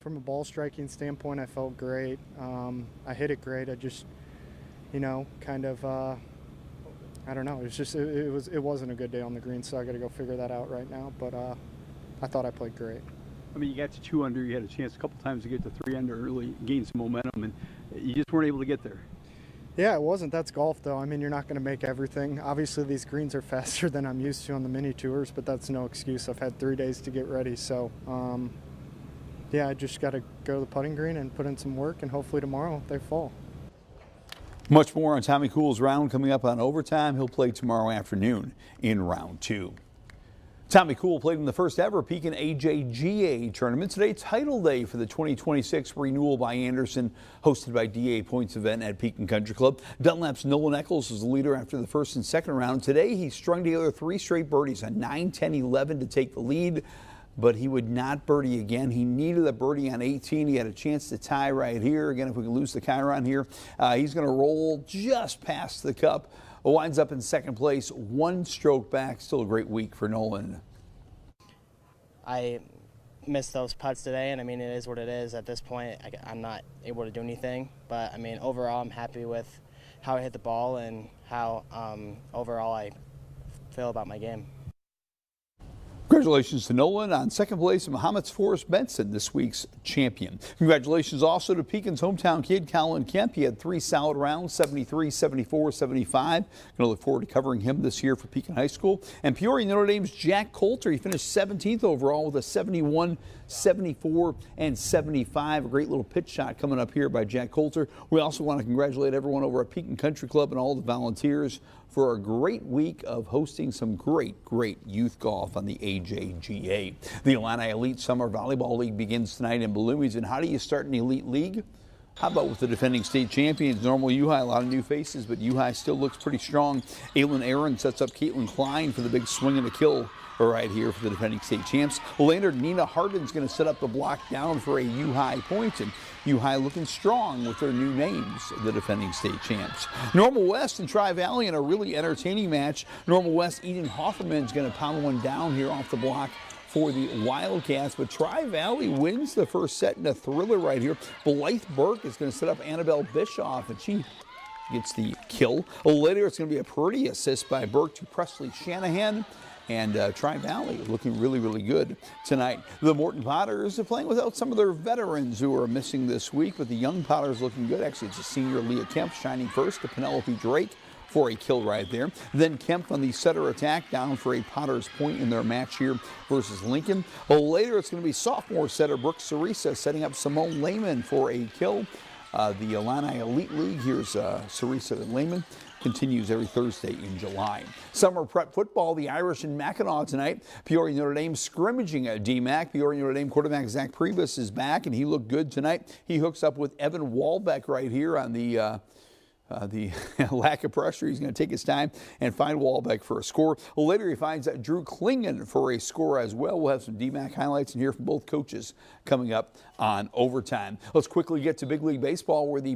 From a ball striking standpoint, I felt great. I hit it great. I just, kind of, I don't know. It wasn't a good day on the green, so I got to go figure that out right now. But I thought I played great. I mean, you got to 2 under. You had a chance a couple times to get to 3 under, really gain some momentum, and you just weren't able to get there. Yeah, it wasn't. That's golf, though. I mean, you're not going to make everything. Obviously, these greens are faster than I'm used to on the mini tours, but that's no excuse. I've had 3 days to get ready, so. Yeah, I just got to go to the putting green and put in some work, and hopefully tomorrow they fall. Much more on Tommy Kuhl's round coming up on Overtime. He'll play tomorrow afternoon in round 2. Tommy Kuhl played in the first ever Pekin AJGA tournament. Today, title day for the 2026 Renewal by Andersen, hosted by DA Points event at Pekin Country Club. Dunlap's Nolan Eccles was the leader after the first and second round. Today, he strung together 3 straight birdies on 9, 10, 11 to take the lead. But he would not birdie again. He needed a birdie on 18. He had a chance to tie right here. Again, if we can lose the Chiron here, he's going to roll just past the cup. Winds up in second place, 1 stroke back. Still a great week for Nolan. I missed those putts today, and I mean, it is what it is. At this point, I'm not able to do anything. But I mean, overall, I'm happy with how I hit the ball and how overall I feel about my game. Congratulations to Nolan on second place, and Muhammad's Forrest Benson, this week's champion. Congratulations also to Pekin's hometown kid, Colin Kemp. He had 3 solid rounds, 73, 74, 75. Going to look forward to covering him this year for Pekin High School. And Peoria Notre Dame's Jack Coulter. He finished 17th overall with a 71, 74, and 75. A great little pitch shot coming up here by Jack Coulter. We also want to congratulate everyone over at Pekin Country Club and all the volunteers for a great week of hosting some great youth golf on the AJGA. The Illini Elite Summer Volleyball League begins tonight in Bloomington. How do you start an elite league? How about with the defending state champions? Normal U-High, a lot of new faces, but U-High still looks pretty strong. Aylin Aaron sets up Caitlin Klein for the big swing and a kill right here for the defending state champs. Later, Nina Hardin's going to set up the block down for a U-High point, and U-High looking strong with their new names, the defending state champs. Normal West and Tri-Valley in a really entertaining match. Normal West, Eden Hofferman's going to pound one down here off the block for the Wildcats, but Tri-Valley wins the first set in a thriller right here. Blythe Burke is going to set up Annabelle Bischoff, and she gets the kill. Later, it's going to be a pretty assist by Burke to Presley Shanahan. And Tri-Valley looking really good tonight. The Morton Potters are playing without some of their veterans who are missing this week, but the young Potters looking good. Actually, it's a senior Leah Kemp shining first to Penelope Drake for a kill right there. Then Kemp on the setter attack down for a Potters point in their match here versus Lincoln. Later, it's going to be sophomore setter Brooke Cerisa setting up Simone Lehman for a kill. The Illini Elite League, here's Cerisa and Lehman. Continues every Thursday in July. Summer prep football, the Irish in Mackinac tonight. Peoria Notre Dame scrimmaging at DMAC. Peoria Notre Dame quarterback Zach Priebus is back, and he looked good tonight. He hooks up with Evan Walbeck right here on the lack of pressure. He's going to take his time and find Walbeck for a score. Later, he finds Drew Klingen for a score as well. We'll have some DMAC highlights and hear from both coaches coming up on Overtime. Let's quickly get to Big League Baseball, where the